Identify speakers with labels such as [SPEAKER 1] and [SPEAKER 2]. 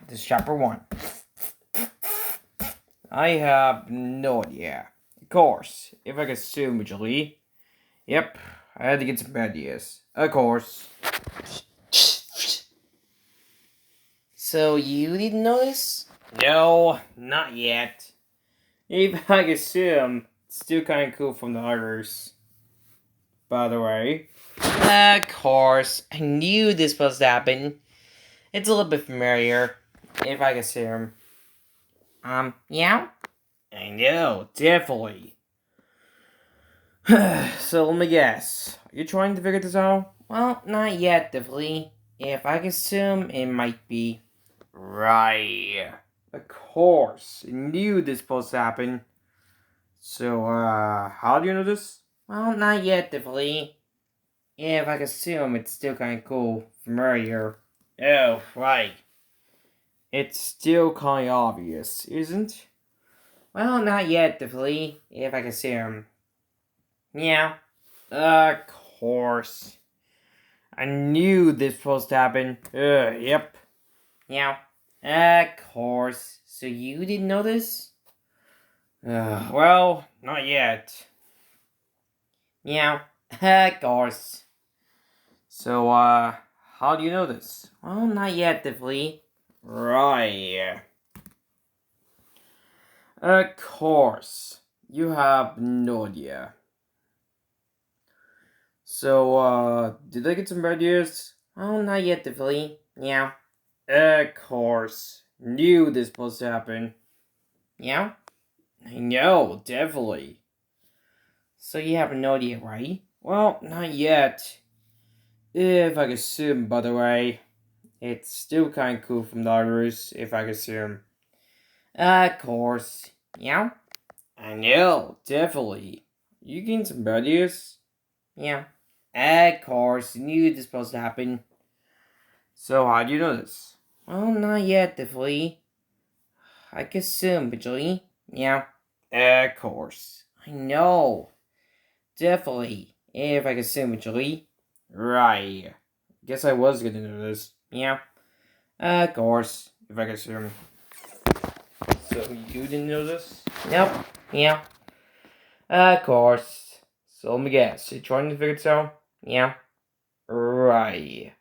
[SPEAKER 1] This is chapter 1. I have no idea. Of course, if I could assume Julie. Yep, I had to get some ideas. Of course. So you didn't notice? No, not yet. If I could assume, it's still kind of cool from the others. By the way. Of course, I knew this was to happen. It's a little bit familiar. If I could assume. Yeah? I know, definitely. So let me guess. Are you trying to figure this out? Well, not yet, definitely. If I can assume, it might be. Right. Of course. I knew this was supposed to happen. So, how do you know this? Well, not yet, definitely. If I can assume, it's still kind of cool from earlier. Oh, right. It's still kind of obvious, isn't? Well, not yet, definitely. If I can assume. Yeah. Of course. I knew this was supposed to happen. Yep. Yeah. Of course. So you didn't know this? Well, not yet. Yeah. Of course. So, how do you know this? Well, not yet, definitely. Right. Of course. You have no idea. So, did I get some ideas? Oh, not yet, definitely. Yeah. Of course. Knew this was supposed to happen. Yeah? I know, definitely. So you have no idea, right? Well, not yet. If I can assume, by the way. It's still kinda cool from the others, if I can assume. Of course. Yeah? I know, definitely. You getting some ideas? Yeah. Of course, knew this was supposed to happen. So how do you know this? Well, not yet, definitely. I can assume, Julie. Yeah. Of course. I know. Definitely. If I can assume, Julie. Right. Guess I was gonna know this. Yeah. Of course. If I can assume. So you didn't know this? Nope. Yeah. Of course. So let me guess. You trying to figure this out? Yeah. Right.